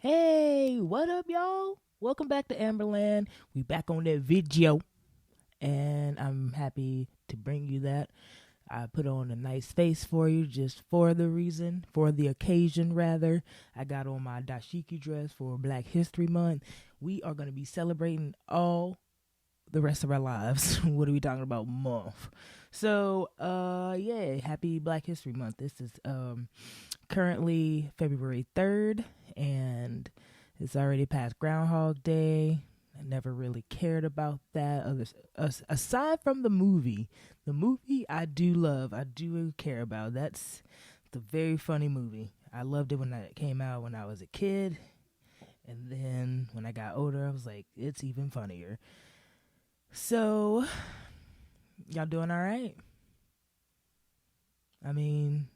Hey, what up, y'all? Welcome back to Amberland. We back on that video, and I'm happy to bring you that. I put on a nice face for you just for the occasion, rather. I got on my dashiki dress for Black History Month. We are going to be celebrating all the rest of our lives. What are we talking about? Month. So, yeah, happy Black History Month. This is currently February 3rd, and it's already past Groundhog Day. I never really cared about that. Aside from the movie I do love, I do care about. That's the very funny movie. I loved it when it came out when I was a kid, and then when I got older, I was like, it's even funnier. So, y'all doing all right? I mean,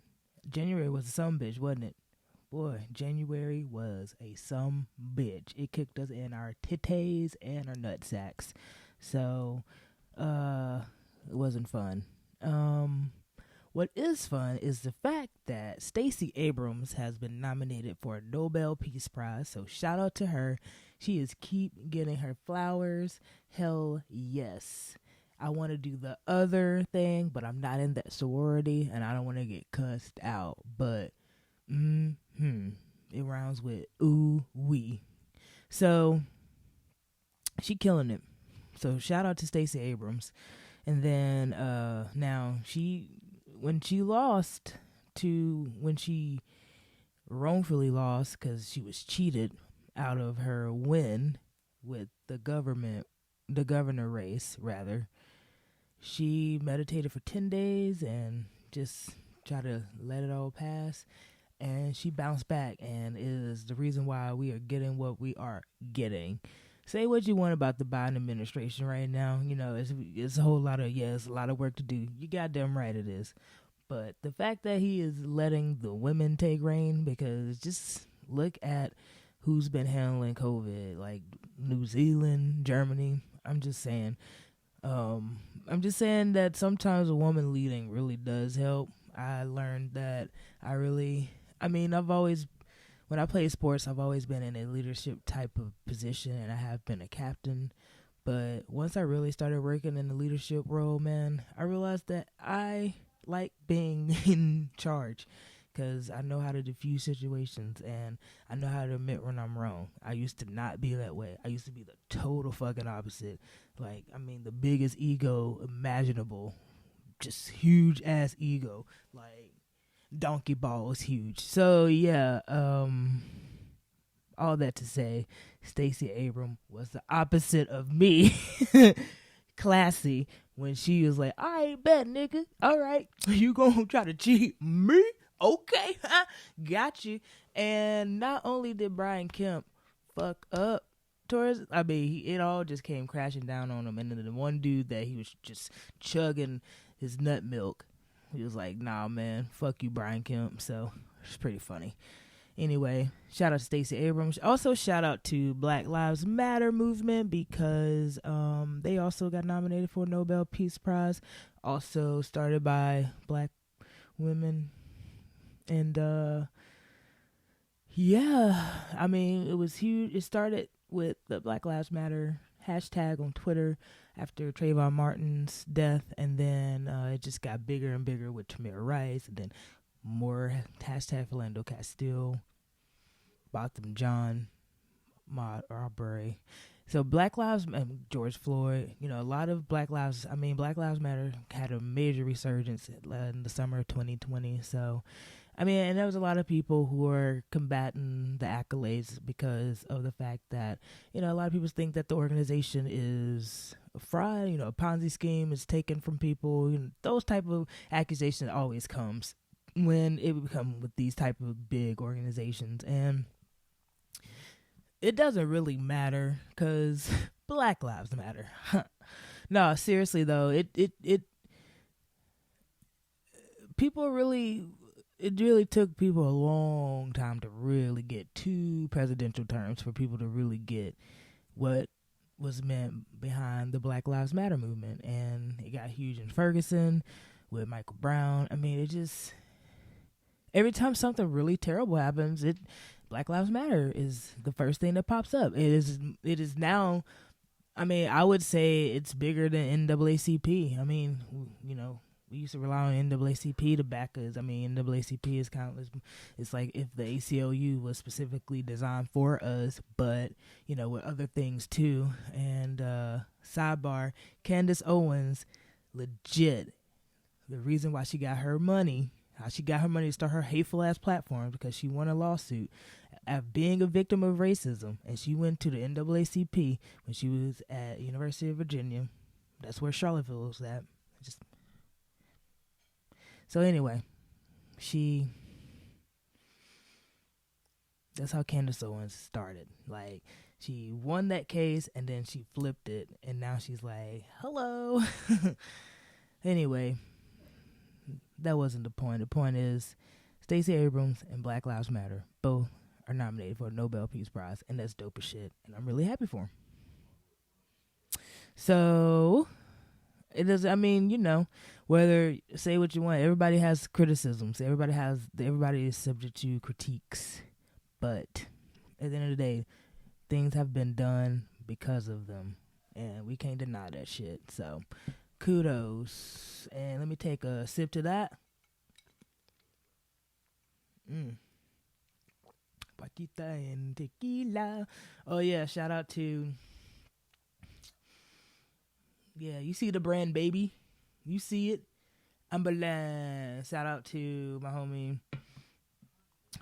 January was a some bitch, wasn't it? Boy, January was a some bitch. It kicked us in our titties and our nutsacks. So, it wasn't fun. What is fun is the fact that Stacey Abrams has been nominated for a Nobel Peace Prize. So shout out to her. She is keep getting her flowers. Hell yes. I want to do the other thing, but I'm not in that sorority, and I don't want to get cussed out. But, it rhymes with ooh wee. So she killing it. So shout out to Stacey Abrams. And then now when she wrongfully lost because she was cheated out of her win with the governor race rather, she meditated for 10 days and just tried to let it all pass, and she bounced back and is the reason why we are getting what we are getting. Say what you want about the Biden administration right now. You know, it's a whole lot of, it's a lot of work to do. You goddamn right it is. But the fact that he is letting the women take reign, because just look at who's been handling COVID, like New Zealand, Germany. I'm just saying that sometimes a woman leading really does help. I learned that I've always, when I play sports, I've always been in a leadership type of position, and I have been a captain. But once I really started working in the leadership role, man, I realized that I like being in charge, because I know how to diffuse situations, and I know how to admit when I'm wrong. I used to not be that way. I used to be the total fucking opposite. The biggest ego imaginable. Just huge ass ego. Like, donkey ball is huge. So yeah, all that to say, Stacey Abrams was the opposite of me. Classy, when she was like, I ain't bet, nigga. All right, you gonna try to cheat me? Okay, got you. And not only did Brian Kemp fuck up it all just came crashing down on him. And then the one dude that he was just chugging his nut milk, he was like, nah, man, fuck you, Brian Kemp. So it's pretty funny. Anyway, shout out to Stacey Abrams. Also, shout out to Black Lives Matter movement, because they also got nominated for a Nobel Peace Prize. Also started by black women. And it was huge. It started with the Black Lives Matter hashtag on Twitter after Trayvon Martin's death, and then it just got bigger and bigger with Tamir Rice, and then more hashtag Philando Castile, Botham John, Ahmaud Arbery. So Black Lives, George Floyd, a lot of Black Lives Matter had a major resurgence in the summer of 2020. So, and there was a lot of people who were combating the accolades because of the fact that, a lot of people think that the organization is a fraud, a Ponzi scheme is taken from people. Those type of accusations always comes when it become with these type of big organizations. And it doesn't really matter, because Black Lives Matter. No, seriously though, it really took people a long time to really get 2 presidential terms for people to really get what was meant behind the Black Lives Matter movement. And it got huge in Ferguson with Michael Brown. It just, every time something really terrible happens, Black Lives Matter is the first thing that pops up. It is now. I mean, I would say it's bigger than NAACP. I mean, we used to rely on NAACP to back us. I mean, NAACP is kind of, it's like if the ACLU was specifically designed for us, but, with other things too. And sidebar, Candace Owens, legit, the reason why she got her money, how she got her money to start her hateful ass platform, because she won a lawsuit of being a victim of racism, and she went to the NAACP when she was at University of Virginia. That's where Charlottesville was at. So anyway, that's how Candace Owens started. Like, she won that case, and then she flipped it, and now she's like, hello. Anyway, that wasn't the point. The point is, Stacey Abrams and Black Lives Matter both are nominated for a Nobel Peace Prize, and that's dope as shit, and I'm really happy for them. So, it is, I mean, whether, say what you want, everybody has criticisms, everybody is subject to critiques, but at the end of the day, things have been done because of them, and we can't deny that shit. So, kudos, and let me take a sip to that. Paquita and tequila. Oh yeah, shout out to, you see the brand, baby. You see it. Amberland. Shout out to my homie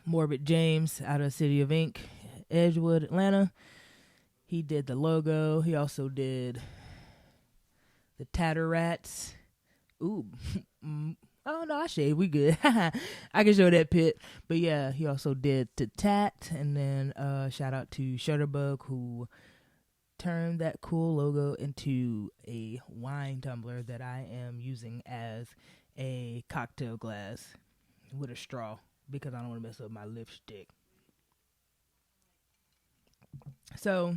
Morbid James out of City of Ink, Edgewood, Atlanta. He did the logo. He also did the Tatter Rats. Ooh. Oh, no, I shave. We good. I can show that pit. But, yeah, he also did the Tat. And then shout out to Shutterbug, who turned that cool logo into a wine tumbler that I am using as a cocktail glass with a straw, because I don't want to mess up my lipstick. So,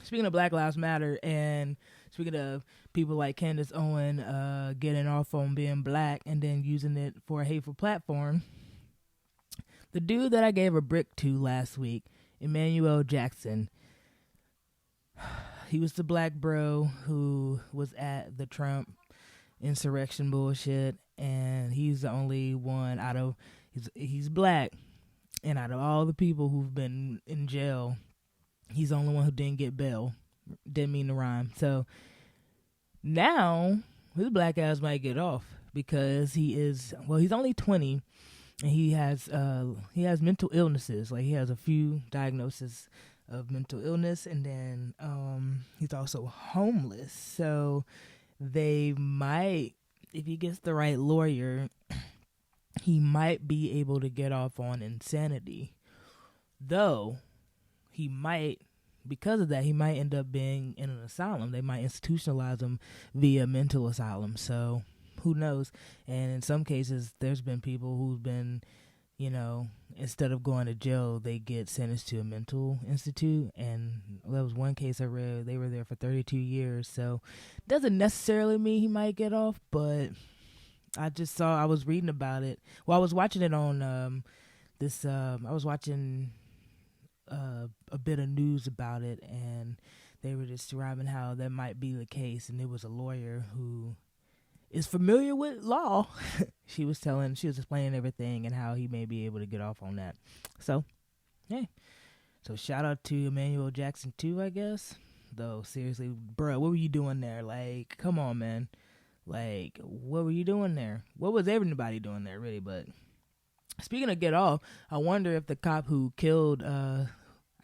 speaking of Black Lives Matter, and speaking of people like Candace Owens getting off on being black and then using it for a hateful platform, the dude that I gave a brick to last week, Emmanuel Jackson, he was the black bro who was at the Trump insurrection bullshit, and he's the only one out of, he's black, and out of all the people who've been in jail, he's the only one who didn't get bail. Didn't mean to rhyme. So now his black ass might get off because he's only 20, and he has mental illnesses. Like, he has a few diagnoses of mental illness, and then he's also homeless. So they might, if he gets the right lawyer, he might be able to get off on insanity. Though he might, because of that, he might end up being in an asylum. They might institutionalize him via mental asylum. So who knows? And in some cases, there's been people who've been, instead of going to jail, they get sentenced to a mental institute. And there was one case I read, they were there for 32 years. So doesn't necessarily mean he might get off, but I was reading about it. Well, I was watching it on I was watching a bit of news about it, and they were describing how that might be the case. And there was a lawyer who is familiar with law. she was explaining everything and how he may be able to get off on that. So, hey. So shout out to Emmanuel Jackson too, I guess. Though, seriously, bro, what were you doing there? Like, come on, man. Like, what were you doing there? What was everybody doing there, really? But speaking of get off, I wonder if the cop who killed, I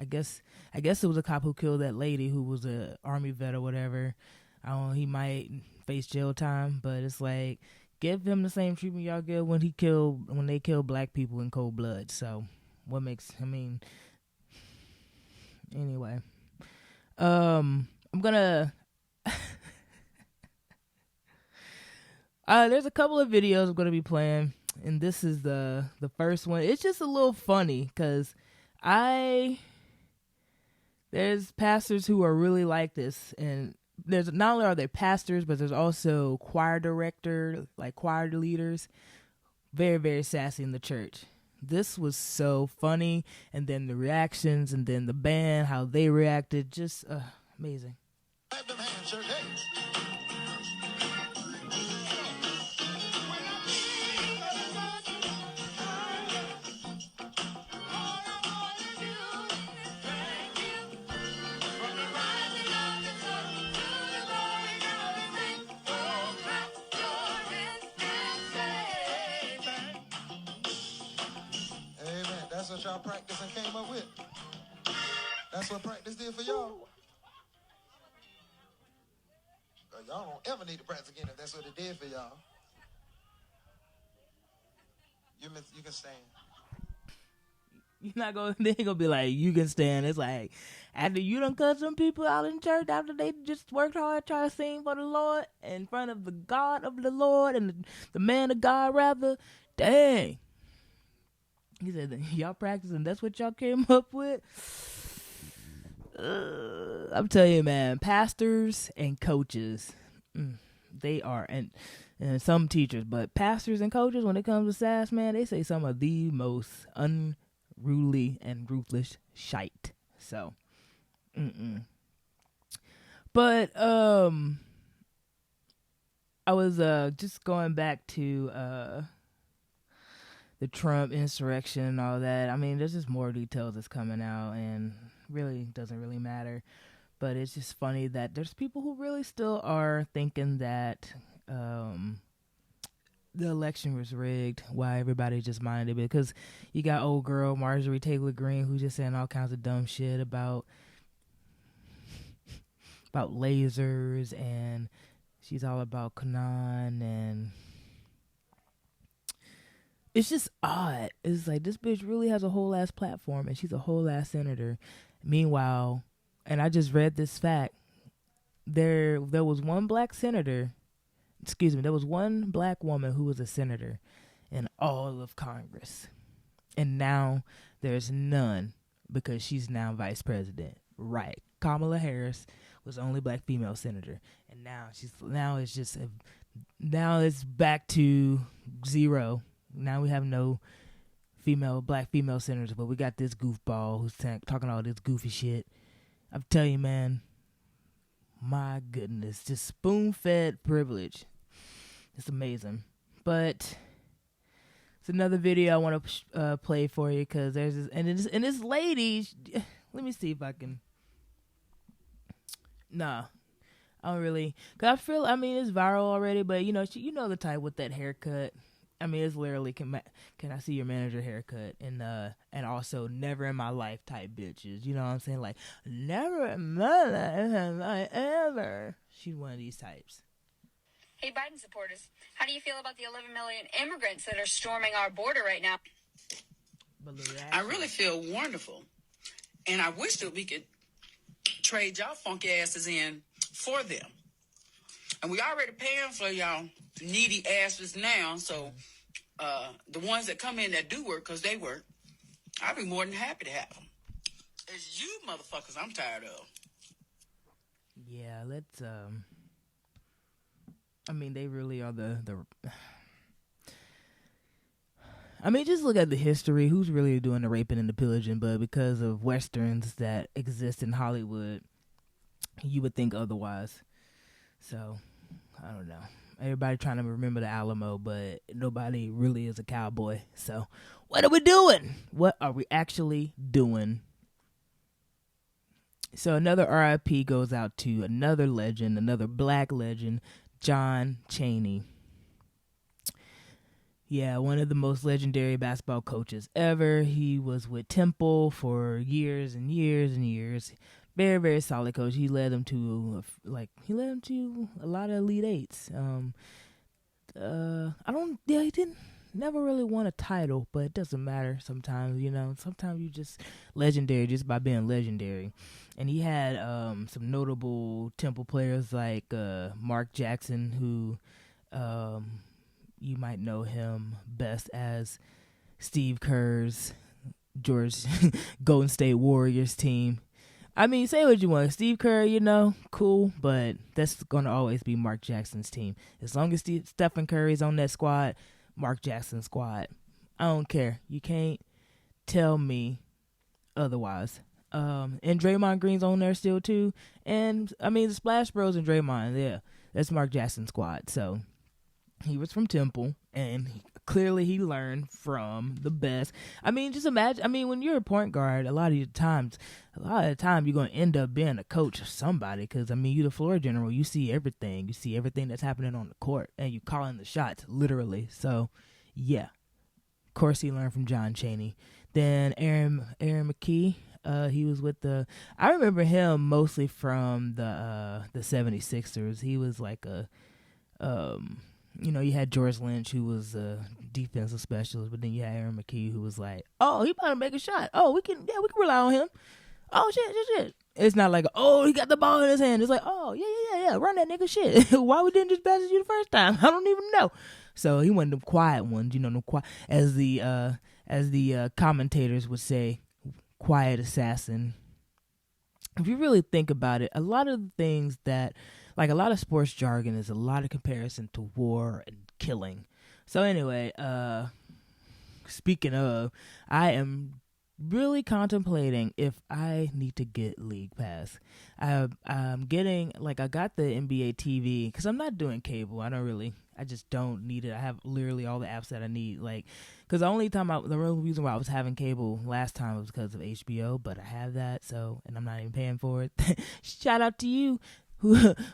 guess it was a cop who killed that lady who was a Army vet or whatever. I don't know, he might face jail time, but it's like, give him the same treatment y'all get when they kill black people in cold blood. So anyway, I'm gonna, there's a couple of videos I'm gonna be playing, and this is the first one. It's just a little funny because there's pastors who are really like this, and there's not only are they pastors, but there's also choir director, like choir leaders, very, very sassy in the church. this was so funny. And then the reactions, and then the band, how they reacted, just amazing. That's what y'all practiced and came up with. That's what practice did for y'all. Y'all don't ever need to practice again if that's what it did for y'all. You can stand. You're not gonna. They ain't gonna be like, you can stand. It's like, after you done cut some people out in church, after they just worked hard trying to sing for the Lord in front of the God of the Lord and the man of God, rather. Dang. He said, y'all practicing, that's what y'all came up with? I'm telling you, man, pastors and coaches, they are, and some teachers, but pastors and coaches, when it comes to sass, man, they say some of the most unruly and ruthless shite. So, But, I was just going back to the Trump insurrection and all that. I mean, there's just more details that's coming out, and really doesn't really matter. But it's just funny that there's people who really still are thinking that the election was rigged. Why everybody just minded it, because you got old girl Marjorie Taylor Greene who's just saying all kinds of dumb shit about lasers, and she's all about Kanan, and it's just odd. It's like, this bitch really has a whole ass platform, and she's a whole ass senator. Meanwhile, and I just read this fact, there was one black senator, there was one black woman who was a senator in all of Congress. And now there's none, because she's now vice president. Right. Kamala Harris was the only black female senator. And now it's back to zero. Now we have no black female senators, but we got this goofball who's talking all this goofy shit. I'm telling you, man, my goodness, just spoon-fed privilege. It's amazing. But it's another video I want to play for you, because there's this lady. Let me see if I can. Nah, I don't really, because I mean, it's viral already, but you know the type with that haircut. I mean, it's literally, can I see your manager haircut? And also, never in my life type bitches. You know what I'm saying? Like, never in my life have I ever. She's one of these types. Hey, Biden supporters, how do you feel about the 11 million immigrants that are storming our border right now? I really feel wonderful. And I wish that we could trade y'all funky asses in for them. And we already paying for y'all needy asses now, so the ones that come in that do work, because they work, I'd be more than happy to have them. It's you motherfuckers I'm tired of. Yeah, let's, I mean, they really are the I mean, just look at the history. Who's really doing the raping and the pillaging? But because of Westerns that exist in Hollywood, you would think otherwise. So, I don't know. Everybody trying to remember the Alamo, but nobody really is a cowboy. So, what are we doing? What are we actually doing? So, another RIP goes out to another legend, another black legend, John Chaney. Yeah, one of the most legendary basketball coaches ever. He was with Temple for years and years and years. Very, very solid coach. He led them to a lot of Elite Eights. He didn't never really won a title, but it doesn't matter sometimes, you know. Sometimes you just legendary just by being legendary. And he had some notable Temple players like Mark Jackson, who you might know him best as Steve Kerr's Golden State Warriors team. I mean, say what you want. Steve Kerr, you know, cool, but that's going to always be Mark Jackson's team. As long as Stephen Curry's on that squad, Mark Jackson's squad. I don't care. You can't tell me otherwise. And Draymond Green's on there still too. And I mean the Splash Bros and Draymond, yeah, that's Mark Jackson's squad. So he was from Temple, and clearly he learned from the best. I mean, just imagine. I mean, when you're a point guard, a lot of the time you're going to end up being a coach of somebody. Because I mean, you're the floor general. You see everything. You see everything that's happening on the court, and you calling the shots literally. So, yeah, of course he learned from John Chaney. Then Aaron McKee. He was with I remember him mostly from the 76ers. He was like you had George Lynch, who was a defensive specialist, but then you had Aaron McKee, who was like, oh, he about to make a shot. Oh, we can rely on him. Oh, shit. It's not like, oh, he got the ball in his hand. It's like, oh, yeah, run that nigga shit. Why we didn't just pass it you the first time? I don't even know. So he went them quiet ones, as the commentators would say, quiet assassin. If you really think about it, a lot of the things that, like a lot of sports jargon is a lot of comparison to war and killing. So anyway, speaking of, I am really contemplating if I need to get League Pass. I'm getting, I got the NBA TV because I'm not doing cable. I just don't need it. I have literally all the apps that I need. Because the real reason why I was having cable last time was because of HBO, but I have that, and I'm not even paying for it. Shout out to you.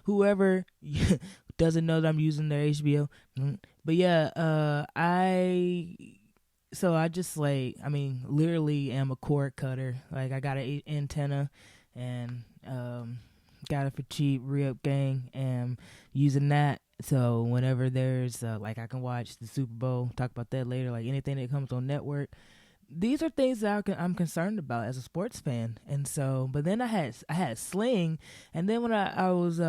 Whoever doesn't know that I'm using their HBO. But yeah, I just literally am a cord cutter. I got an antenna and got it for cheap, re-up gang, and using that. So whenever there's I can watch the Super Bowl, talk about that later, anything that comes on network. These are things that I'm concerned about as a sports fan. And so, but then I had Sling, and then when I was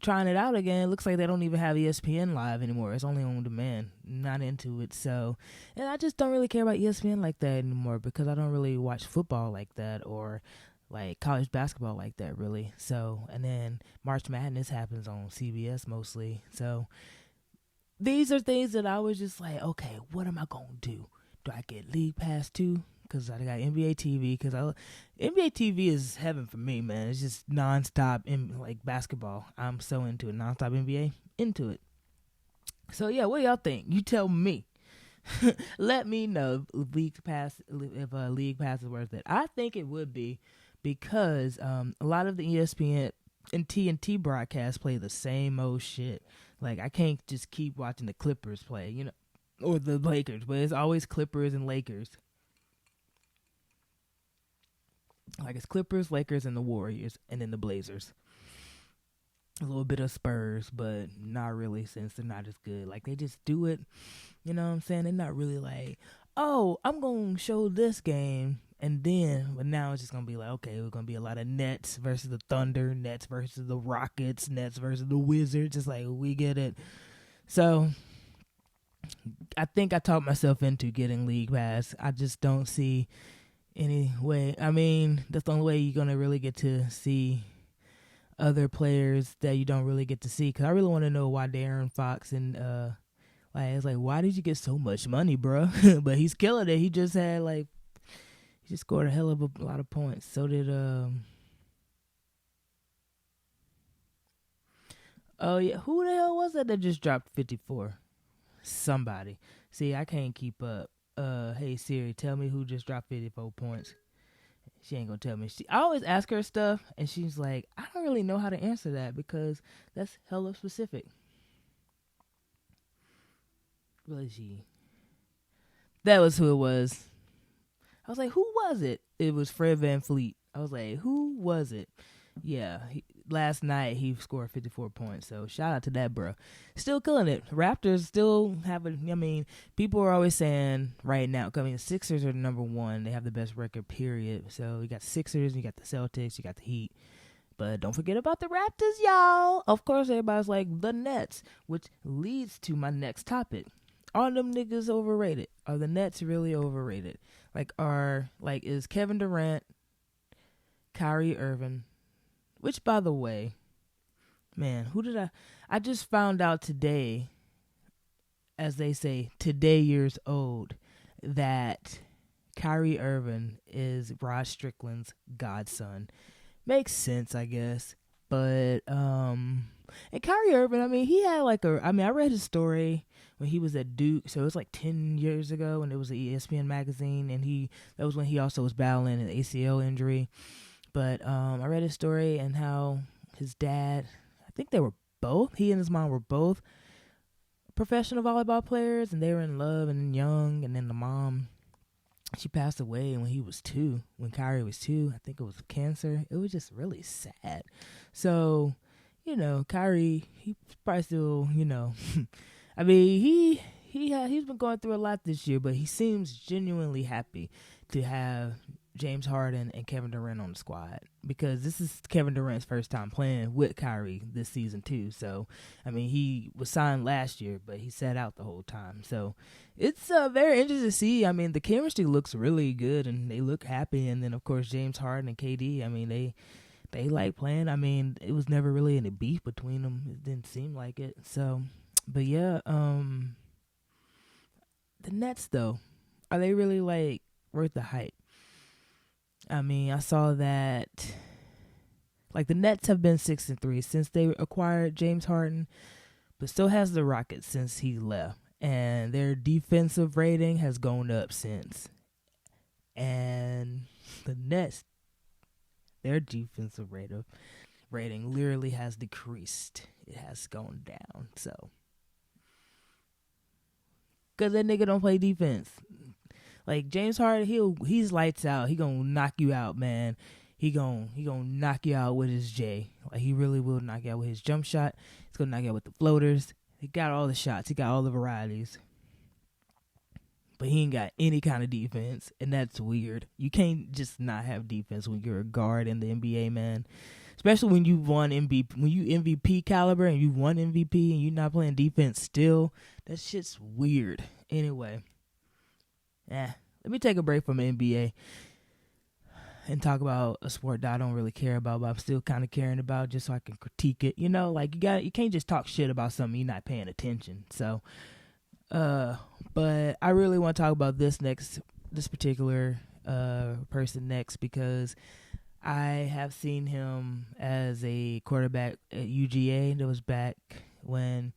trying it out again, it looks like they don't even have ESPN Live anymore. It's only on demand. Not into it. So, and I just don't really care about ESPN like that anymore because I don't really watch football like that or college basketball like that really. So, and then March Madness happens on CBS mostly. So, these are things that I was just okay, what am I going to do? Do I get League Pass too? Because I got NBA TV. Because NBA TV is heaven for me, man. It's just nonstop basketball. I'm so into it. Nonstop NBA, into it. So yeah, what do y'all think? You tell me. Let me know if League Pass is worth it. I think it would be because a lot of the ESPN and TNT broadcasts play the same old shit. I can't just keep watching the Clippers play, or the Lakers, but it's always Clippers and Lakers. It's Clippers, Lakers, and the Warriors, and then the Blazers. A little bit of Spurs, but not really since they're not as good. They just do it, you know what I'm saying? They're not really oh, I'm going to show this game, and then, but now it's just going to be okay, we're going to be a lot of Nets versus the Thunder, Nets versus the Rockets, Nets versus the Wizards. Just we get it. So I think I talked myself into getting League Pass. I just don't see any way. I mean, that's the only way you're going to really get to see other players that you don't really get to see. Because I really want to know why De'Aaron Fox and, it's why did you get so much money, bro? But he's killing it. He just had, he just scored a hell of a lot of points. So did, oh, yeah. Who the hell was that just dropped 54? Somebody. See, I can't keep up. Hey Siri, tell me who just dropped 54 points. She ain't gonna tell me. I always ask her stuff, and she's like, I don't really know how to answer that because that's hella specific. Really, that was who it was. I was like, who was it? It was Fred VanVleet. I was like, who was it? Yeah, last night he scored 54 points, so shout out to that bro. Still killing it. Raptors still have people are always saying right now, Sixers are number one. They have the best record, period. So you got Sixers, you got the Celtics, you got the Heat. But don't forget about the Raptors, y'all. Of course, everybody's the Nets, which leads to my next topic. Are them niggas overrated? Are the Nets really overrated? Is Kevin Durant, Kyrie Irving, which, by the way, man, I just found out today, as they say, today years old. that Kyrie Irving is Rod Strickland's godson. Makes sense, I guess. But and Kyrie Irving, I mean, he had I read his story when he was at Duke, so it was like 10 years ago, and it was an ESPN magazine, and that was when he also was battling an ACL injury. But I read his story and how his dad, I think he and his mom were both professional volleyball players, and they were in love and young, and then the mom, she passed away when Kyrie was 2. I think it was cancer. It was just really sad. So, Kyrie, he's probably still, I mean, he's been going through a lot this year, but he seems genuinely happy to have James Harden and Kevin Durant on the squad, because this is Kevin Durant's first time playing with Kyrie this season too. So, I mean, he was signed last year, but he sat out the whole time. So, it's very interesting to see. I mean, the chemistry looks really good, and they look happy. And then, of course, James Harden and KD, I mean, they like playing. I mean, it was never really any beef between them. It didn't seem like it. So, but yeah, the Nets, though, are they really, worth the hype? I mean, I saw that, the Nets have been 6-3 since they acquired James Harden, but so has the Rockets since he left. And their defensive rating has gone up since. And the Nets, their defensive rating literally has decreased. It has gone down. So, because that nigga don't play defense. James Harden, he's lights out. He gonna knock you out, man. He gonna knock you out with his J. He really will knock you out with his jump shot. He's gonna knock you out with the floaters. He got all the shots. He got all the varieties. But he ain't got any kind of defense, and that's weird. You can't just not have defense when you're a guard in the NBA, man. Especially when you won MVP, when you MVP caliber and you won MVP and you're not playing defense still. That shit's weird. Anyway. Let me take a break from the NBA and talk about a sport that I don't really care about, but I'm still kind of caring about, just so I can critique it. You can't just talk shit about something you're not paying attention. So, but I really want to talk about this particular person next, because I have seen him as a quarterback at UGA. That was back when,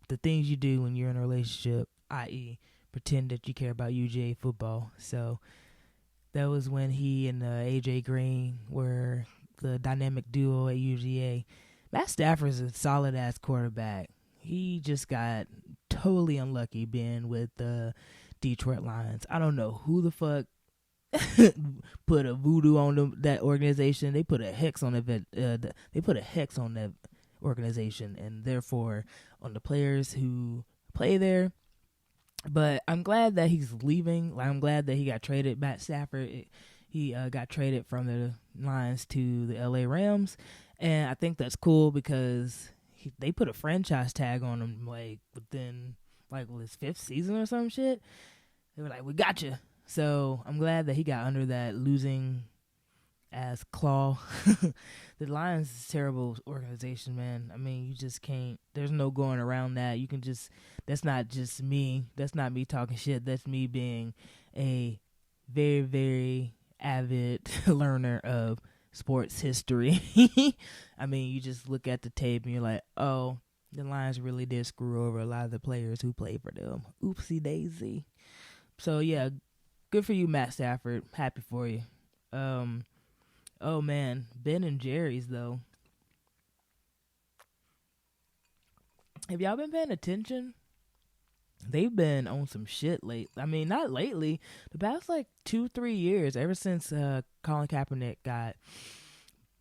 the things you do when you're in a relationship, i.e. pretend that you care about UGA football. So that was when he and AJ Green were the dynamic duo at UGA. Matt Stafford's a solid-ass quarterback. He just got totally unlucky being with the Detroit Lions. I don't know who the fuck put a voodoo on that organization. They put a hex on that organization, and therefore on the players who play there. But I'm glad that he's leaving. I'm glad that he got traded. Matt Stafford, he got traded from the Lions to the LA Rams, and I think that's cool because they put a franchise tag on him within his 5th season or some shit. They were like, "We got you." So I'm glad that he got under that losing ass claw. The Lions is a terrible organization, man. I mean, you just can't. There's no going around that. You can just. That's not just me. That's not me talking shit. That's me being a very, very avid learner of sports history. I mean, you just look at the tape and you're like, oh, the Lions really did screw over a lot of the players who played for them. Oopsie daisy. So yeah, good for you, Matt Stafford. Happy for you. Oh man, Ben and Jerry's though. Have y'all been paying attention? They've been on some shit late. I mean, not lately. The past 2-3 years, ever since Colin Kaepernick got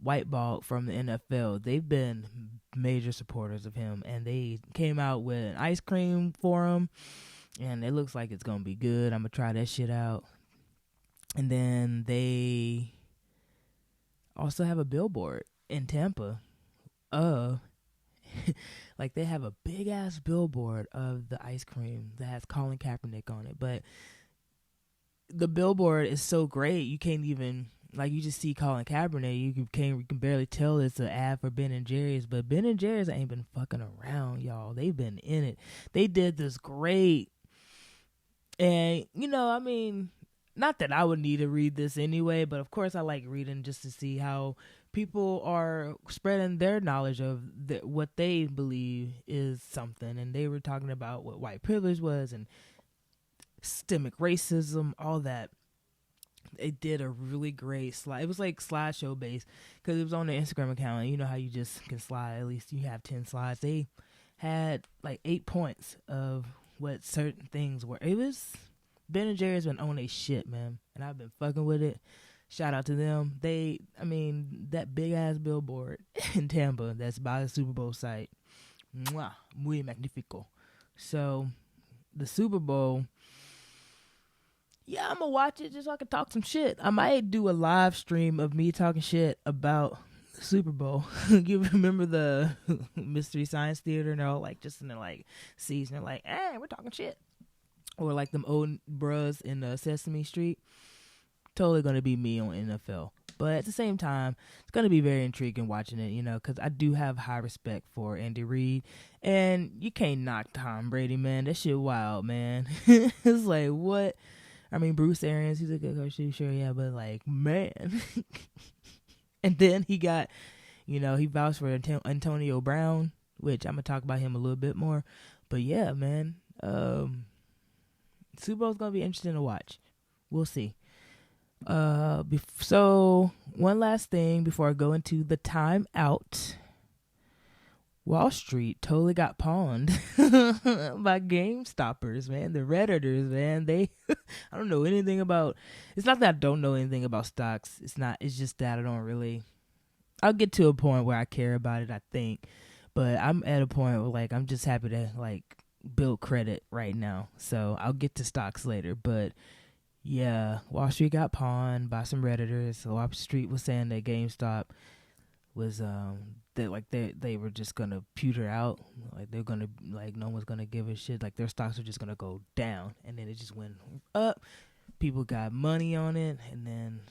whiteballed from the NFL, they've been major supporters of him, and they came out with an ice cream for him, and it looks like it's gonna be good. I'm gonna try that shit out. And then they also have a billboard in Tampa. They have a big ass billboard of the ice cream that has Colin Kaepernick on it. But the billboard is so great, you can't even like you just see Colin Kaepernick, you can barely tell it's an ad for Ben and Jerry's, but Ben and Jerry's ain't been fucking around, y'all. They've been in it. They did this great, and I mean, not that I would need to read this anyway, but of course I like reading just to see how people are spreading their knowledge of what they believe is something, and they were talking about what white privilege was and systemic racism, all that. They did a really great slide. It was like slideshow based because it was on the Instagram account. And you know how you just can slide. At least you have 10 slides. They had like 8 points of what certain things were. It was Ben and Jerry's been on their shit, man, and I've been fucking with it. Shout out to them. That big ass billboard in Tampa that's by the Super Bowl site. Mwah, muy magnifico. So the Super Bowl. Yeah, I'm going to watch it just so I can talk some shit. I might do a live stream of me talking shit about the Super Bowl. You remember the Mystery Science Theater? And they're all like just in their like seats and they're like, hey, we're talking shit. Or like them old bros in Sesame Street. Totally going to be me on NFL. But at the same time, it's going to be very intriguing watching it, because I do have high respect for Andy Reid. And you can't knock Tom Brady, man. That shit wild, man. It's like, what? I mean, Bruce Arians, he's a good coach too, sure, yeah, but like, man. And then he got, he vouched for Antonio Brown, which I'm going to talk about him a little bit more. But yeah, man, Super Bowl's going to be interesting to watch. We'll see. So, one last thing before I go into the timeout. Wall Street totally got pawned by GameStoppers, man. The Redditors, man. I don't know anything about. It's not that I don't know anything about stocks. It's just that I don't really. I'll get to a point where I care about it, I think. But I'm at a point where, like, I'm just happy to, like, build credit right now. So I'll get to stocks later. But, yeah, Wall Street got pawned by some Redditors. So Wall Street was saying that GameStop was they were just gonna pewter out, like they're gonna, like, no one's gonna give a shit, like their stocks are just gonna go down, and then it just went up. People got money on it, and then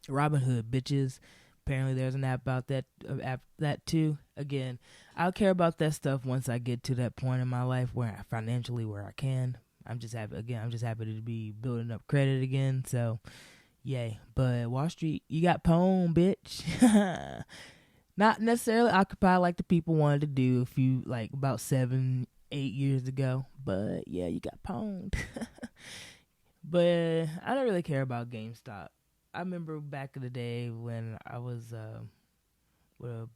Robinhood bitches. Apparently, there's an app about that too. Again, I'll care about that stuff once I get to that point in my life where I can. I'm just happy to be building up credit again. So. Yay. But Wall Street, you got pwned, bitch. Not necessarily occupied like the people wanted to do about 7-8 years ago. But yeah, you got pwned. But I don't really care about GameStop. I remember back in the day when I was with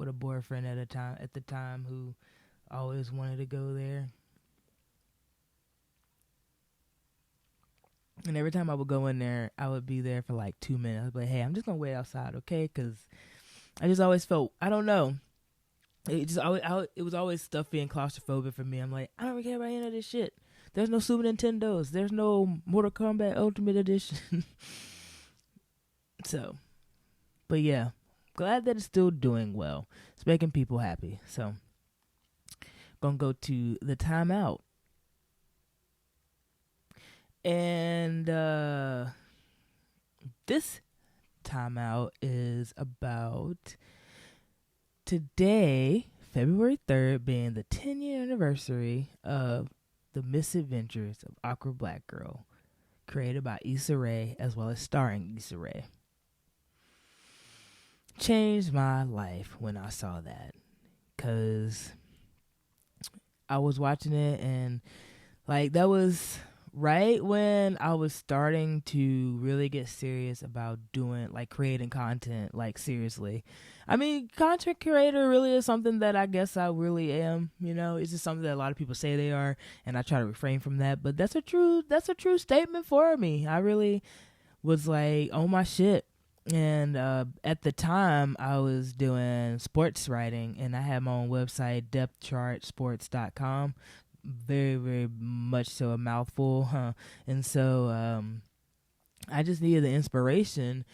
a boyfriend at the time who always wanted to go there. And every time I would go in there, I would be there for like 2 minutes. I'd be like, hey, I'm just going to wait outside, okay? Because I just always felt, I don't know. It was always stuffy and claustrophobic for me. I'm like, I don't really care about any of this shit. There's no Super Nintendos. There's no Mortal Kombat Ultimate Edition. So, but yeah, glad that it's still doing well. It's making people happy. So, going to go to the timeout. And this timeout is about today, February 3rd, being the 10-year anniversary of The Misadventures of Awkward Black Girl, created by Issa Rae, as well as starring Issa Rae. Changed my life when I saw that, because I was watching it, and like that was right when I was starting to really get serious about creating content, like seriously. I mean, content creator really is something that I guess I really am, it's just something that a lot of people say they are, and I try to refrain from that, but that's a true statement for me. I really was like, oh my shit. And at the time I was doing sports writing, and I had my own website, depthchartsports.com. Very, very much so a mouthful, and so I just needed the inspiration,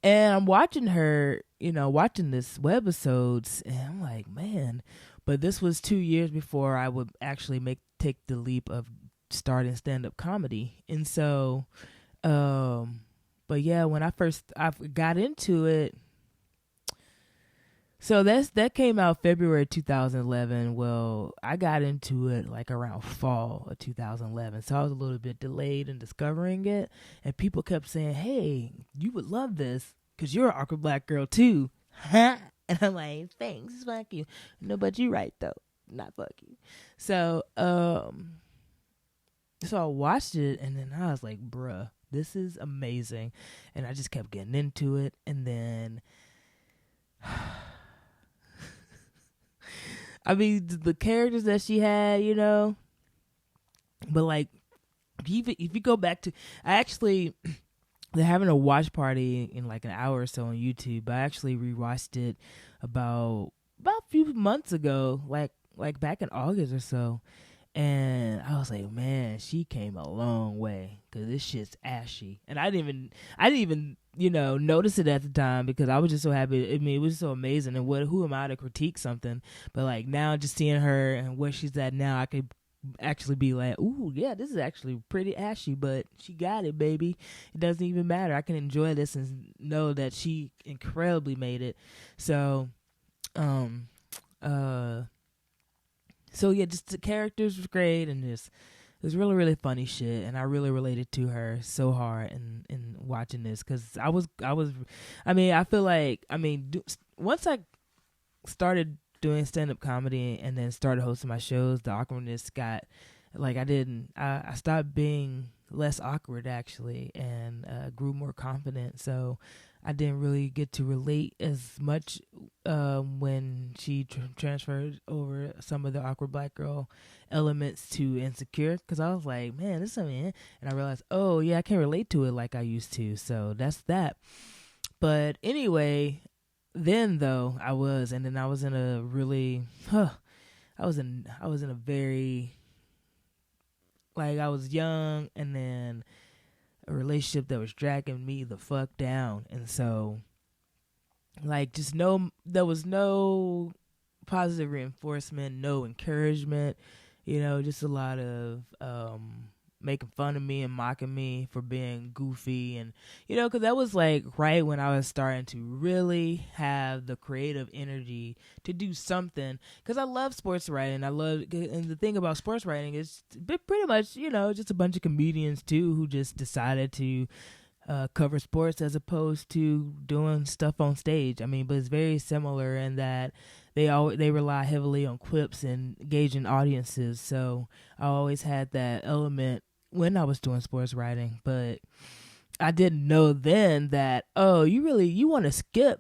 and I'm watching her, watching this webisodes, and I'm like, man. But this was 2 years before I would actually take the leap of starting stand-up comedy, and so But yeah, when I got into it, so that came out February 2011. Well, I got into it like around fall of 2011, so I was a little bit delayed in discovering it. And people kept saying, "Hey, you would love this because you're an awkward black girl too." And I'm like, "Thanks, fuck you." No, but you're right though, not fuck you. So, so I watched it, and then I was like, "Bruh, this is amazing," and I just kept getting into it, and then. I mean, the characters that she had, you know, but like, if you go back to, I actually, they're having a watch party in like an hour or so on YouTube, but I actually rewatched it about a few months ago, like back in August or so, and I was like, man, she came a long way, because this shit's ashy, and I didn't even notice it at the time, because I was just so happy. I mean, it was so amazing, and who am I to critique something? But like now, just seeing her and where she's at now, I could actually be like, ooh, yeah, this is actually pretty ashy, but she got it, baby. It doesn't even matter. I can enjoy this and know that she incredibly made it. So, so yeah, just the characters was great, and just it was really, really funny shit, and I really related to her so hard in watching this, because I feel like, once I started doing stand-up comedy and then started hosting my shows, the awkwardness got, like, I stopped being less awkward, actually, and grew more confident, so I didn't really get to relate as much when she transferred over some of the awkward black girl elements to Insecure, because I was like, man, this is something, and I realized, oh yeah, I can't relate to it like I used to, so that's that. But anyway, then though I was in a really, I was in a very, like, I was young, and then a relationship that was dragging me the fuck down, and so, like, there was no positive reinforcement, no encouragement, just a lot of making fun of me and mocking me for being goofy, and because that was like right when I was starting to really have the creative energy to do something, because I love sports writing. And the thing about sports writing is pretty much just a bunch of comedians too who just decided to cover sports as opposed to doing stuff on stage. I mean, but it's very similar in that they rely heavily on quips and gauging audiences. So I always had that element when I was doing sports writing, but I didn't know then that, oh, you want to skip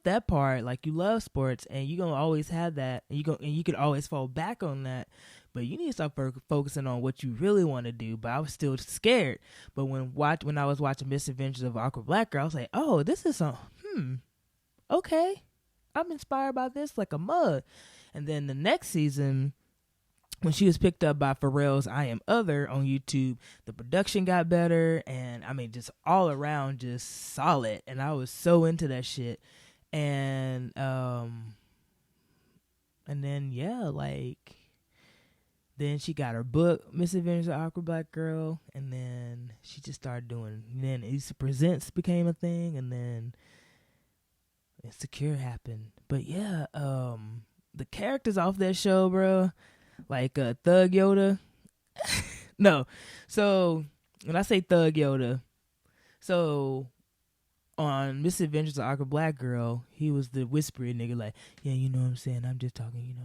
that part. Like, you love sports and you're gonna always have that, and you could always fall back on that. But you need to start focusing on what you really want to do. But I was still scared. But when I was watching Misadventures of Awkward Black Girl, I was like, oh, this is okay. I'm inspired by this like a mug. And then the next season, when she was picked up by Pharrell's I Am Other on YouTube, the production got better, and I mean, just all around just solid, and I was so into that shit. And then yeah, like, then she got her book, Misadventures of Awkward Black Girl, and then she just started doing, then Issa Presents became a thing, and then Insecure happened. But yeah, the characters off that show, bro, like Thug Yoda. No, so when I say Thug Yoda, so on Misadventures of Awkward Black Girl, he was the whispery nigga, like, yeah, you know what I'm saying, I'm just talking,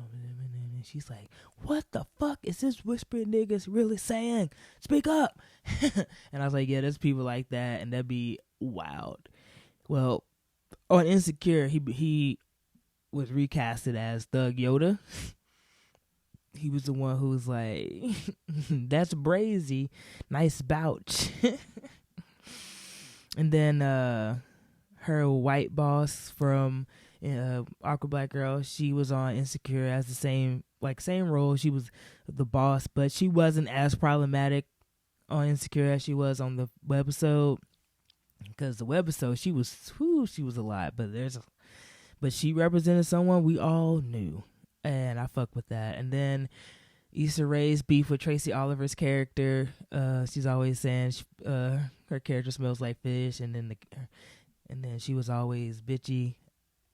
and she's like, what the fuck is this whispery niggas really saying? Speak up. And I was like, yeah, there's people like that, and that'd be wild. Well, on Insecure, he was recasted as Thug Yoda. He was the one who was like, that's brazy, nice bouch. And then her white boss from Awkward Black Girl, she was on Insecure as the same role. She was the boss, but she wasn't as problematic on Insecure as she was on the webisode. Because the webisode, she was a lot, but she represented someone we all knew, and I fuck with that. And then Issa Rae's beef with Tracy Oliver's character. She's always saying her character smells like fish, and then she was always bitchy.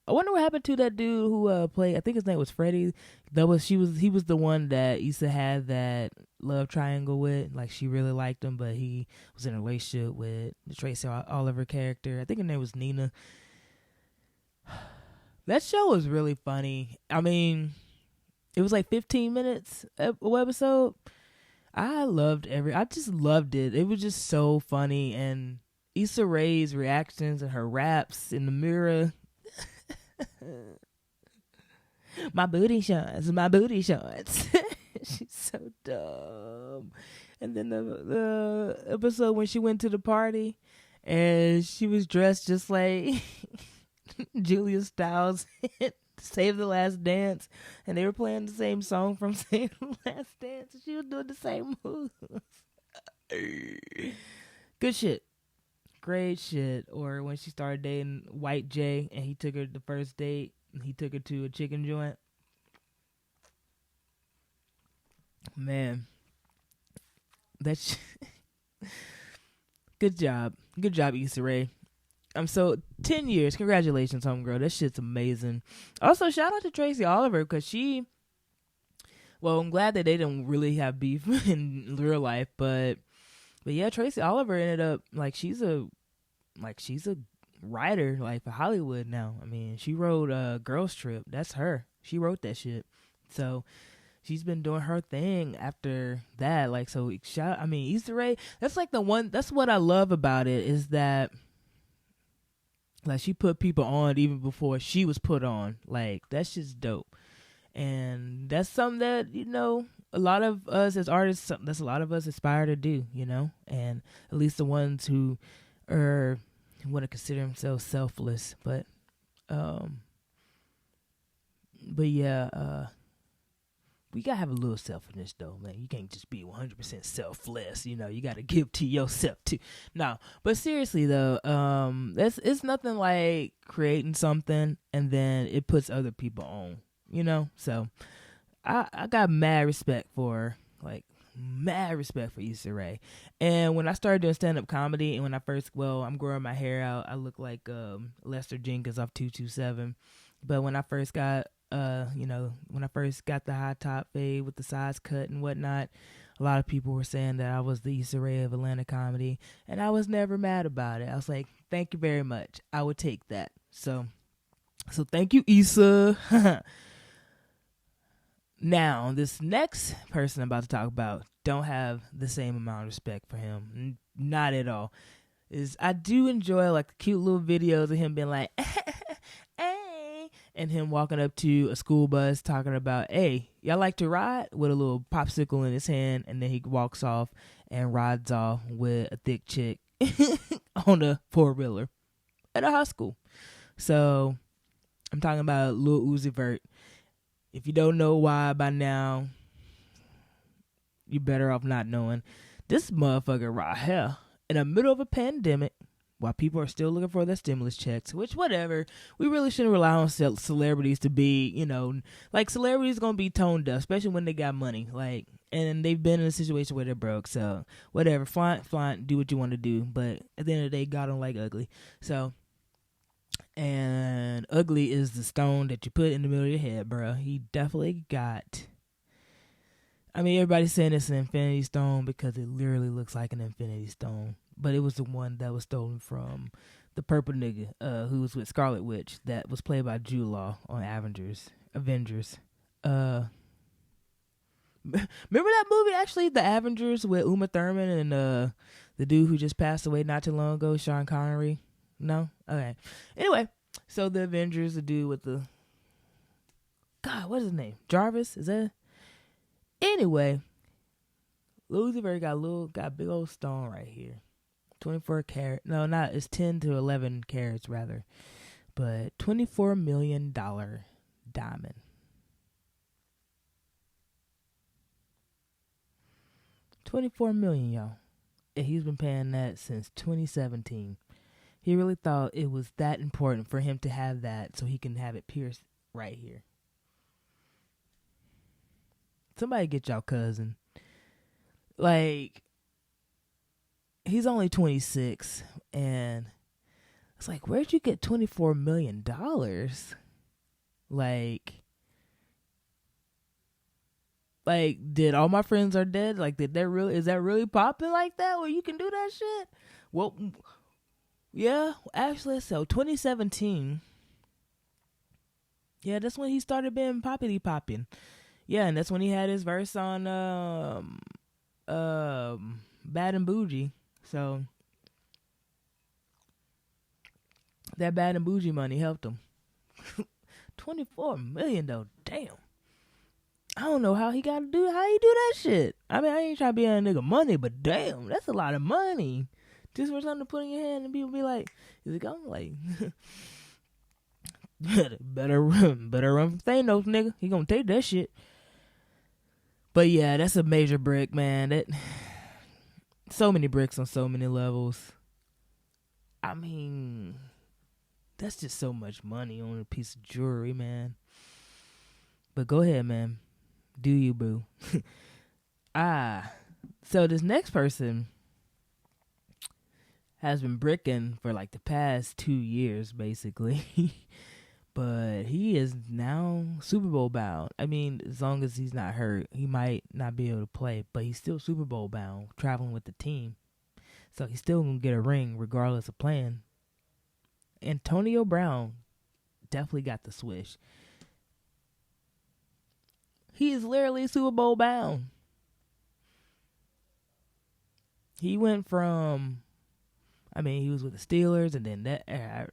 I wonder what happened to that dude who played. I think his name was Freddie. He was the one that Issa had that love triangle with. Like she really liked him, but he was in a relationship with the Tracy Oliver character. I think her name was Nina. That show was really funny. I mean, it was like 15 minutes a episode. I just loved it. It was just so funny, and Issa Rae's reactions and her raps in the mirror. My booty shorts. She's so dumb. And then the episode when she went to the party and she was dressed just like Julia Stiles Save the Last Dance, and they were playing the same song from Save the Last Dance, and she was doing the same moves. Good shit. Great shit. Or when she started dating White Jay and he took her the first date and he took her to a chicken joint. Man. That's good job. Good job, Issa Rae. 10 years. Congratulations, homegirl. That shit's amazing. Also, shout out to Tracy Oliver because I'm glad that they didn't really have beef in real life, but yeah, Tracy Oliver ended up she's a writer for Hollywood now. I mean, she wrote Girls Trip. That's her. She wrote that shit. So she's been doing her thing after that. Issa Rae, that's that's what I love about it is that she put people on even before she was put on. That's just dope. And that's something that, a lot of us as artists, that's a lot of us aspire to do, and at least the ones who want to consider themselves selfless. But yeah, we gotta have a little selfishness though, man. You can't just be 100% selfless. You gotta give to yourself too. No, but seriously though, it's nothing like creating something and then it puts other people on. So I got mad respect for Issa Rae. And when I started doing stand-up comedy and when I'm growing my hair out, I look like Lester Jenkins off 227. But when I first got the high top fade with the size cut and whatnot, a lot of people were saying that I was the Issa Rae of Atlanta comedy, and I was never mad about it. I was like, thank you very much. I would take that. So thank you, Issa. Now, this next person I'm about to talk about don't have the same amount of respect for him. Not at all. I do enjoy the cute little videos of him being like, hey, and him walking up to a school bus talking about, hey, y'all like to ride? With a little popsicle in his hand, and then he walks off and rides off with a thick chick on a four-wheeler at a high school. So I'm talking about Lil Uzi Vert. If you don't know why by now, you're better off not knowing. This motherfucker right here, in the middle of a pandemic, while people are still looking for their stimulus checks, which, whatever, we really shouldn't rely on celebrities to be, celebrities going to be tone deaf, especially when they got money. And they've been in a situation where they're broke. So, whatever, flaunt, do what you want to do. But at the end of the day, God don't like ugly. So, and ugly is the stone that you put in the middle of your head, bro. He definitely got... everybody's saying it's an infinity stone because it literally looks like an infinity stone. But it was the one that was stolen from the purple nigga who was with Scarlet Witch that was played by Jude Law on Avengers. Remember that movie, actually? The Avengers with Uma Thurman and the dude who just passed away not too long ago, Sean Connery? No? Okay. Anyway, so the Avengers, the dude with the... God, what is his name? Jarvis? Is that... Anyway, Lil Uzi Vert got a big old stone right here. 24 carat. No, it's 10 to 11 carats rather. But $24 million diamond. $24 million, y'all. And he's been paying that since 2017. He really thought it was that important for him to have that so he can have it pierced right here. Somebody get y'all cousin. Like, he's only 26, and it's like, where'd you get $24 million? Like, did All My Friends Are Dead? Like, is that really popping like that where you can do that shit? Well, yeah, actually, so 2017. Yeah, that's when he started being popping. Yeah, and that's when he had his verse on Bad and Bougie. So that Bad and Bougie money helped him. 24 million though, damn. I don't know how he do that shit. I mean, I ain't trying to be on a nigga money, but damn, that's a lot of money. Just for something to put in your hand and people be like, is it going? Like, better run from Thanos, nigga. He gonna take that shit. But yeah, that's a major brick, man. That so many bricks on so many levels. I mean, that's just so much money on a piece of jewelry, man. But go ahead, man. Do you, boo? So this next person has been bricking for like the past 2 years, basically. But he is now Super Bowl bound. I mean, as long as he's not hurt, he might not be able to play, but he's still Super Bowl bound, traveling with the team. So he's still going to get a ring regardless of playing. Antonio Brown definitely got the swish. He is literally Super Bowl bound. He went from, he was with the Steelers, and then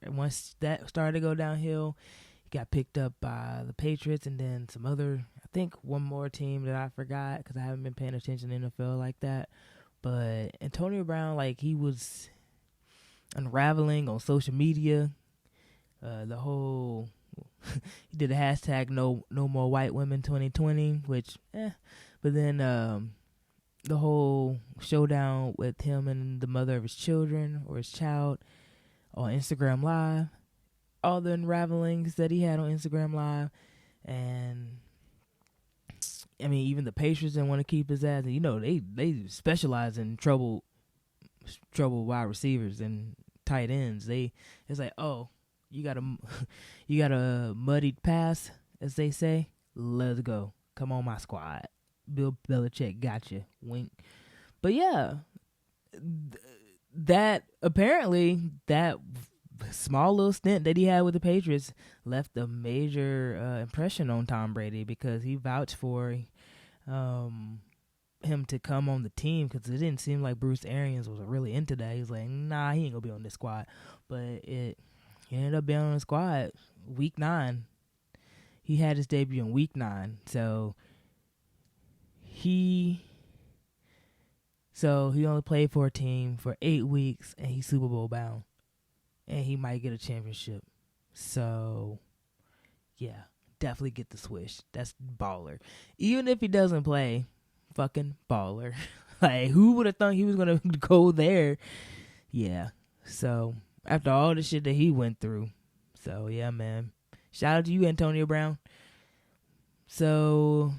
once that started to go downhill, he got picked up by the Patriots, and then some other, I think one more team that I forgot because I haven't been paying attention to NFL like that. But Antonio Brown, like, he was unraveling on social media. The whole he did a hashtag no more white women 2020, which but then the whole showdown with him and the mother of his children or his child on Instagram Live, all the unravelings that he had on Instagram Live, and I mean, even the Patriots didn't want to keep his ass. And, you know, they specialize in trouble wide receivers and tight ends. It's like, oh, you got a muddied pass, as they say. Let's go. Come on, my squad. Bill Belichick got you. Wink. But yeah, that small little stint that he had with the Patriots left a major impression on Tom Brady, because he vouched for him to come on the team, because it didn't seem like Bruce Arians was really into that. He was like, nah, he ain't gonna be on this squad. But he ended up being on the squad week 9. He had his debut in week 9. So he only played for a team for 8 weeks, and he's Super Bowl bound. And he might get a championship. So, yeah, definitely get the swish. That's baller. Even if he doesn't play, fucking baller. Like, who would have thought he was going to go there? Yeah. So, after all the shit that he went through. So, yeah, man. Shout out to you, Antonio Brown. So,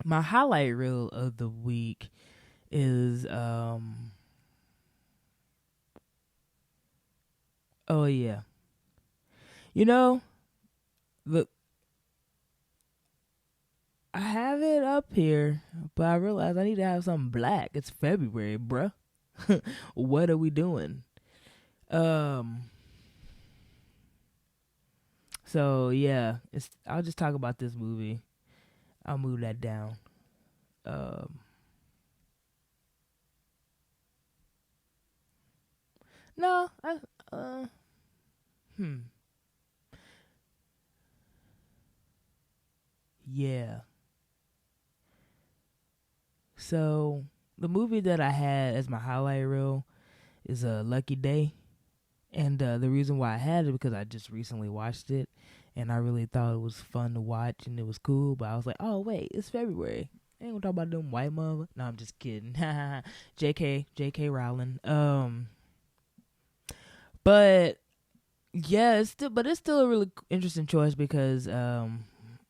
my highlight reel of the week is, oh, yeah. You know, look, I have it up here, but I realized I need to have something black. It's February, bruh. What are we doing? So, yeah, I'll just talk about this movie. I'll move that down. No, Yeah. So, the movie that I had as my highlight reel is a Lucky Day. And the reason why I had it because I just recently watched it, and I really thought it was fun to watch and it was cool. But I was like, oh wait, it's February. I ain't gonna talk about them white mother. No, I'm just kidding. J.K. Rowling. But yeah, it's still a really interesting choice because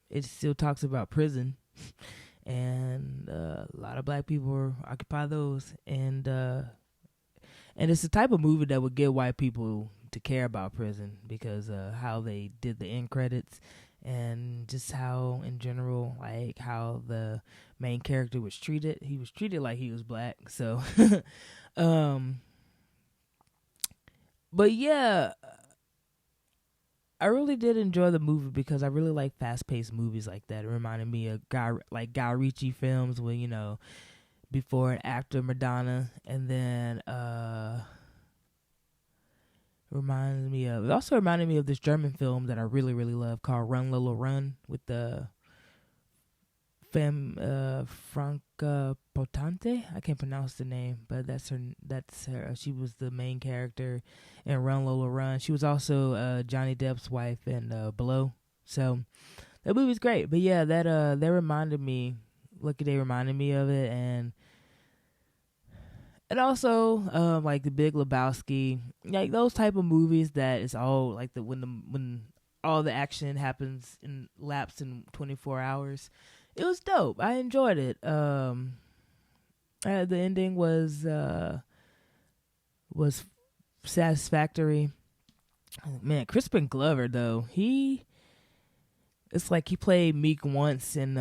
it still talks about prison. and a lot of black people occupy those, and it's the type of movie that would get white people to care about prison because how they did the end credits, and just how in general, like how the main character was treated. He was treated like he was black. So but yeah, I really did enjoy the movie because I really like fast-paced movies like that. It reminded me of Guy Ritchie films with, before and after Madonna, and then it also reminded me of this German film that I really, really love called Run Lola Run with the Franca Potente. I can't pronounce the name, but that's her. She was the main character in Run Lola Run. She was also Johnny Depp's wife in Below. So that movie's great. But yeah, that reminded me. Lucky Day reminded me of it, and also like The Big Lebowski, like those type of movies that is all like when all the action happens in lapse in 24 hours. It was dope. I enjoyed it. The ending was satisfactory. Man, Crispin Glover though, it's like he played Meek once in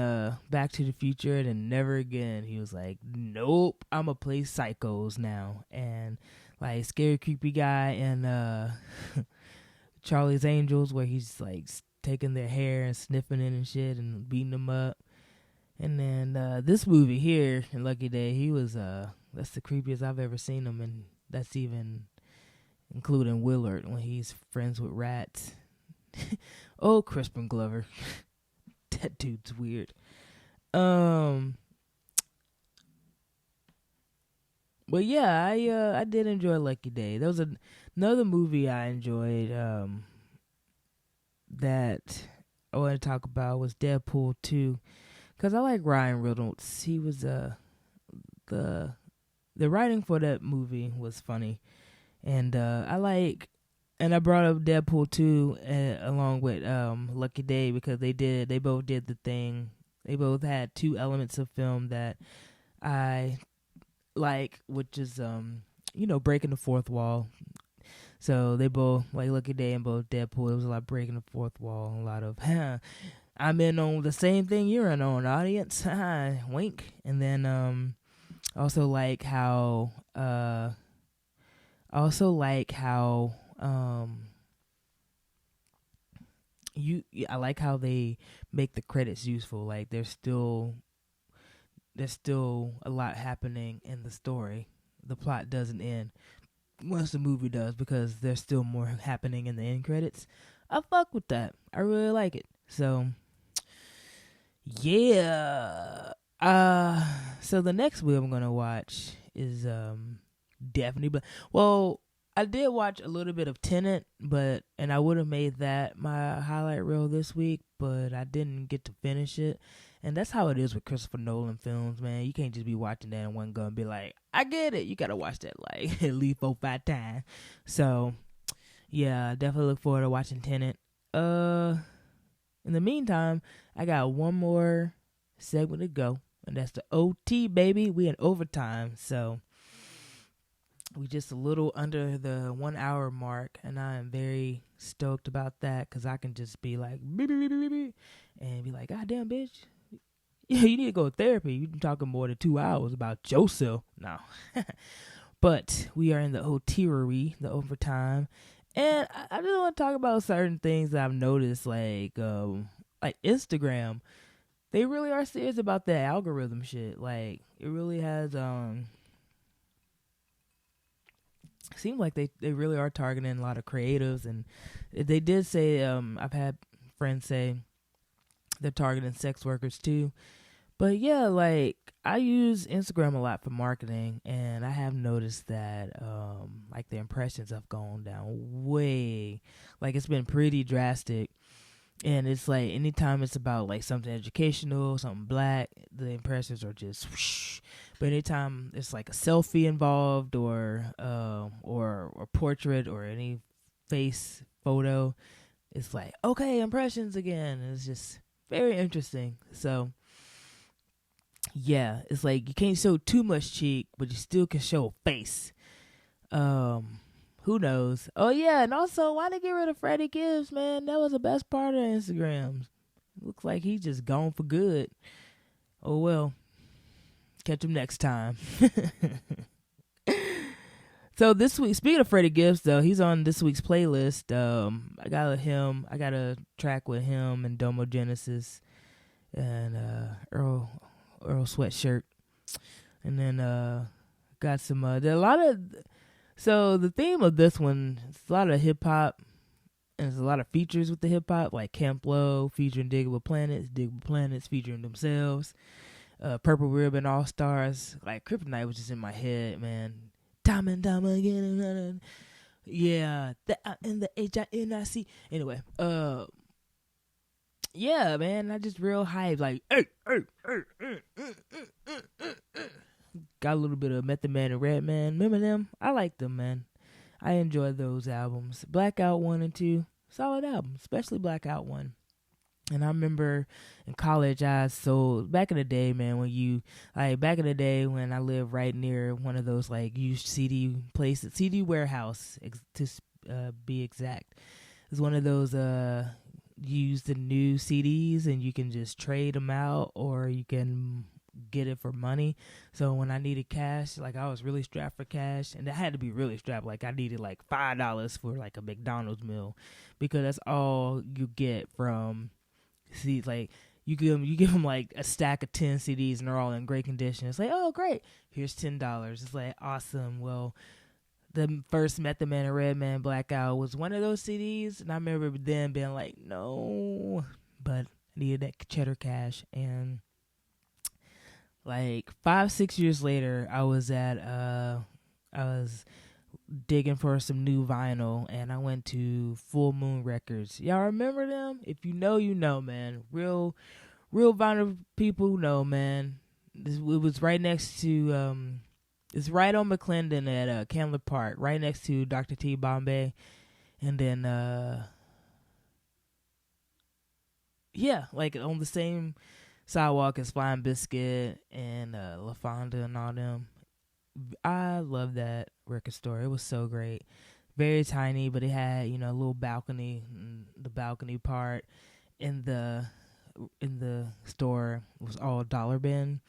Back to the Future and then never again. He was like, nope, I'm gonna play psychos now. And like scary creepy guy in Charlie's Angels, where he's like taking their hair and sniffing it and shit and beating them up. And then this movie here in Lucky Day, he was that's the creepiest I've ever seen him, and that's even including Willard when he's friends with rats. Oh, Crispin Glover. That dude's weird. But yeah, I did enjoy Lucky Day. There was another movie I enjoyed that I want to talk about was Deadpool 2. Because I like Ryan Reynolds. He was the writing for that movie was funny. And I brought up Deadpool 2 along with Lucky Day because they both did the thing. They both had two elements of film that I like, which is breaking the fourth wall. So they both, like Lucky Day and both Deadpool, it was a lot of breaking the fourth wall, a lot of I'm in on the same thing you're in on, audience. Wink. And then also like how I like how they make the credits useful. Like there's still a lot happening in the story. The plot doesn't end once the movie does because there's still more happening in the end credits. I fuck with that. I really like it. So yeah. So the next movie I'm gonna watch is definitely. Well, I did watch a little bit of Tenet, and I would have made that my highlight reel this week, but I didn't get to finish it. And that's how it is with Christopher Nolan films, man. You can't just be watching that in one go and be like, I get it. You gotta watch that like at least 4-5 times. So yeah, I definitely look forward to watching Tenet. In the meantime, I got one more segment to go, and that's the OT, baby. We in overtime, so we just a little under the 1 hour mark, and I am very stoked about that because I can just be like, beep, beep, beep, beep, beep, and be like, God damn, bitch. Yeah, you need to go to therapy. You've been talking more than 2 hours about yourself. No. But we are in the OT-ery, the overtime. And I just want to talk about certain things that I've noticed, like Instagram. They really are serious about that algorithm shit. Like, it really has, seems like they really are targeting a lot of creatives. And they did say, I've had friends say they're targeting sex workers too. But yeah, like, I use Instagram a lot for marketing, and I have noticed that, like, the impressions have gone down way. Like, it's been pretty drastic. And it's like, anytime it's about, like, something educational, something black, the impressions are just whoosh. But anytime it's, like, a selfie involved or portrait or any face photo, it's like, okay, impressions again. And it's just very interesting. So yeah, it's like you can't show too much cheek, but you still can show a face. Who knows? Oh yeah, and also why they get rid of Freddie Gibbs, man? That was the best part of Instagram. Looks like he's just gone for good. Oh well. Catch him next time. So this week, speaking of Freddie Gibbs, though, he's on this week's playlist. I got a track with him and Domo Genesis and Earl Sweatshirt, and then got some. There are a lot of. So the theme of this one is a lot of hip hop, and there's a lot of features with the hip hop, like Camp Lo featuring Diggable Planets featuring themselves, Purple Ribbon All Stars. Like Kryptonite was just in my head, man. Diamond again. Yeah, in the HINIC. Anyway, yeah, man, I just real hype. Like, got a little bit of Method Man and Redman. Remember them? I like them, man. I enjoy those albums. Blackout 1 and 2, solid album, especially Blackout 1. And I remember in college, I sold back in the day, man. Back in the day when I lived right near one of those like used CD places, CD warehouse to be exact. It's one of those use the new CDs and you can just trade them out or you can get it for money. So when I needed cash, like I was really strapped for cash, and I had to be really strapped. Like I needed like $5 for like a McDonald's meal because that's all you get from. See, like you give them like a stack of 10 CDs and they're all in great condition. It's like, oh great, here's $10. It's like awesome. Well, the first Method Man and Redman Blackout was one of those CDs, and I remember then being like, no, but I needed that cheddar cash. And like 5-6 years later, I was digging for some new vinyl, and I went to Full Moon Records. Y'all remember them? If you know, you know, man. Real vinyl people know, man. It was right next to it's right on McClendon at Candler Park, right next to Dr. T Bombay, and then yeah, like on the same sidewalk as Flying Biscuit and La Fonda and all them. I love that record store. It was so great. Very tiny, but it had, a little balcony. The balcony part in the store was all dollar bin.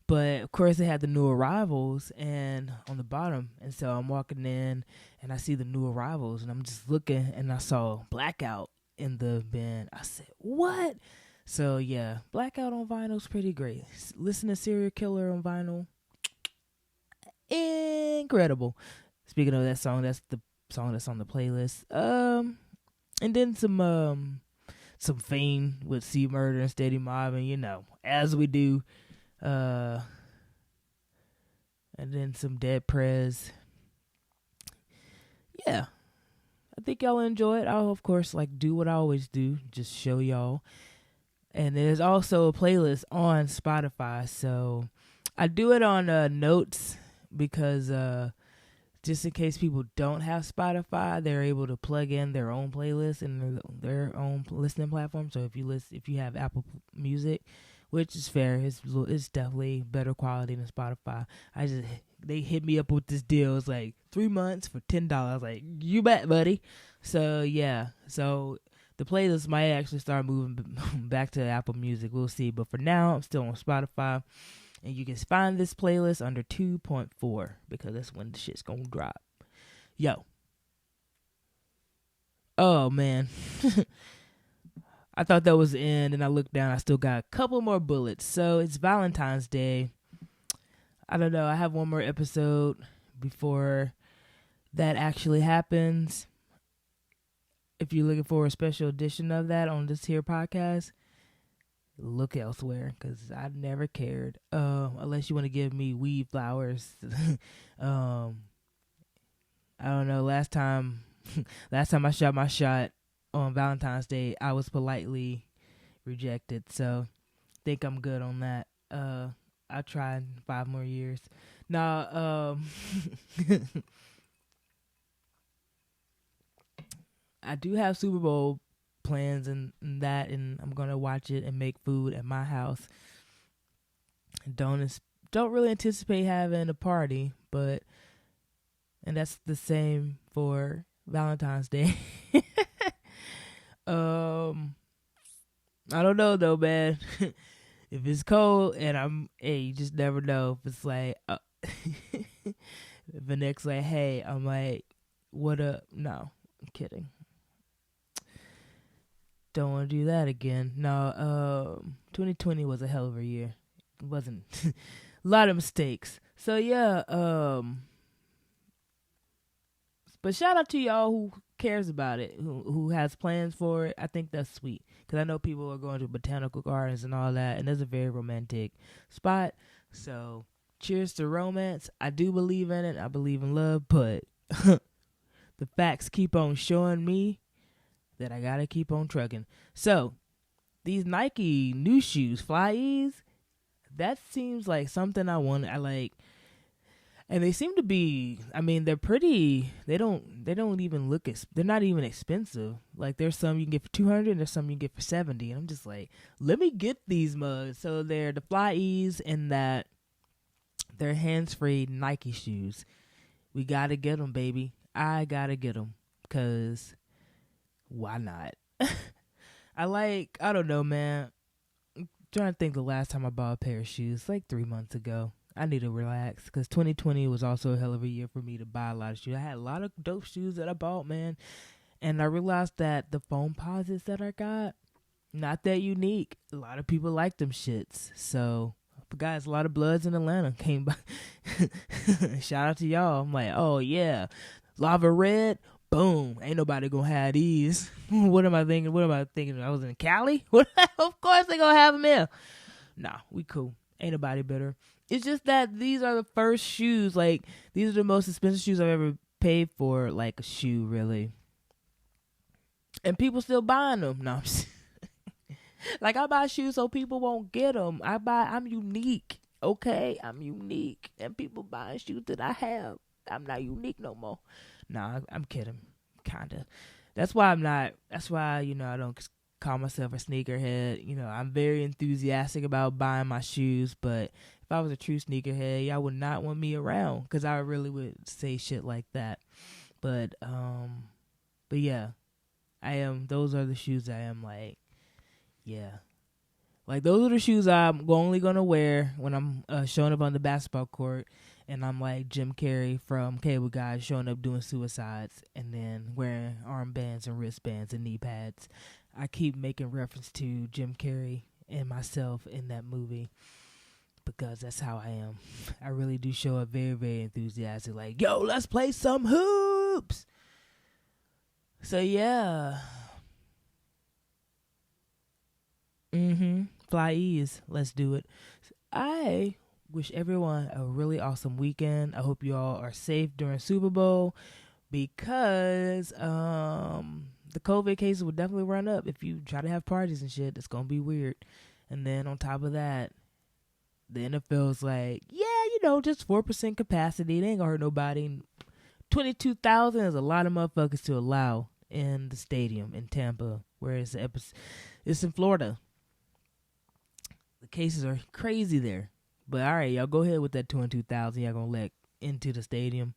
But of course, it had the new arrivals and on the bottom. And so I'm walking in and I see the new arrivals and I'm just looking and I saw Blackout in the bin. I said, what? So yeah, Blackout on vinyl is pretty great. Listen to Serial Killer on vinyl. Incredible. Speaking of that song, that's the song that's on the playlist. And then some Fame with C Murder and Steady Mob, and as we do. And then some Dead Prez. Yeah, I think y'all enjoy it. I'll of course do what I always do, just show y'all. And there's also a playlist on Spotify, so I do it on Notes. Because just in case people don't have Spotify, they're able to plug in their own playlist and their own listening platform. So if you have Apple Music, which is fair, it's definitely better quality than Spotify. They hit me up with this deal. It's like 3 months for $10. I was like, you bet, buddy. So yeah, so the playlist might actually start moving back to Apple Music. We'll see. But for now, I'm still on Spotify. And you can find this playlist under 2.4 because that's when the shit's gonna drop. Yo. Oh, man. I thought that was the end, and I looked down. I still got a couple more bullets. So it's Valentine's Day. I don't know. I have one more episode before that actually happens. If you're looking for a special edition of that on this here podcast, look elsewhere, because I never cared. Unless you want to give me weed flowers. I don't know. Last time I shot my shot on Valentine's Day, I was politely rejected. So think I'm good on that. I'll try in 5 more years. Now, I do have Super Bowl plans and that, and I'm gonna watch it and make food at my house. Don't really anticipate having a party, and that's the same for Valentine's Day. I don't know though, man. If it's cold and you just never know. If it's like, if the next like, hey, I'm like, what up? No, I'm kidding. Don't want to do that again. No, 2020 was a hell of a year. It wasn't a lot of mistakes. So yeah, but shout out to y'all who cares about it, who has plans for it. I think that's sweet because I know people are going to botanical gardens and all that, and it's a very romantic spot. So cheers to romance. I do believe in it. I believe in love, but the facts keep on showing me that I gotta keep on trucking. So these Nike new shoes, Fly E's, that seems like something I want. I like. And they seem to be, I mean, they're pretty, they don't even look, they're not even expensive. Like, there's some you can get for $200 and there's some you can get for $70. And I'm just like, let me get these mugs. So they're the Fly E's and that they're hands-free Nike shoes. We got to get them, baby. I got to get them because why not? I don't know, man. I'm trying to think the last time I bought a pair of shoes, like 3 months ago. I need to relax because 2020 was also a hell of a year for me to buy a lot of shoes. I had a lot of dope shoes that I bought, man. And I realized that the foam posits that I got, not that unique. A lot of people like them shits. So, guys, a lot of Bloods in Atlanta came by. Shout out to y'all. I'm like, oh, yeah. Lava Red, boom. Ain't nobody gonna have these. What am I thinking? I was in Cali? Of course they gonna have them here. Nah, we cool. Ain't nobody better. It's just that these are the first shoes, like, these are the most expensive shoes I've ever paid for, like, a shoe, really. And people still buying them. No, like, I buy shoes so people won't get them. I'm unique, okay? I'm unique. And people buying shoes that I have. I'm not unique no more. Nah, I'm kidding, kind of. That's why, I don't call myself a sneakerhead. I'm very enthusiastic about buying my shoes, but if I was a true sneakerhead, y'all would not want me around because I really would say shit like that. But yeah, I am. Those are the shoes I am like, yeah. Like, those are the shoes I'm only going to wear when I'm showing up on the basketball court and I'm like Jim Carrey from Cable Guy showing up doing suicides and then wearing armbands and wristbands and knee pads. I keep making reference to Jim Carrey and myself in that movie because that's how I am. I really do show up very, very enthusiastic. Like, yo, let's play some hoops. So, yeah. Fly E's. Let's do it. I wish everyone a really awesome weekend. I hope you all are safe during Super Bowl because the COVID cases will definitely run up if you try to have parties and shit. It's going to be weird. And then on top of that, the NFL's like, yeah, just 4% capacity. It ain't going to hurt nobody. 22,000 is a lot of motherfuckers to allow in the stadium in Tampa, where it's in Florida. The cases are crazy there. But all right, y'all go ahead with that 22,000 y'all going to let into the stadium.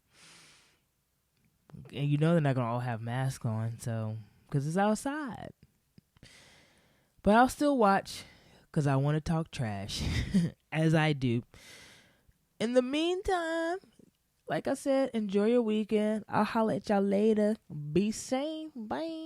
And they're not going to all have masks on, so, because it's outside. But I'll still watch because I want to talk trash, as I do. In the meantime, like I said, enjoy your weekend. I'll holler at y'all later. Be safe. Bye.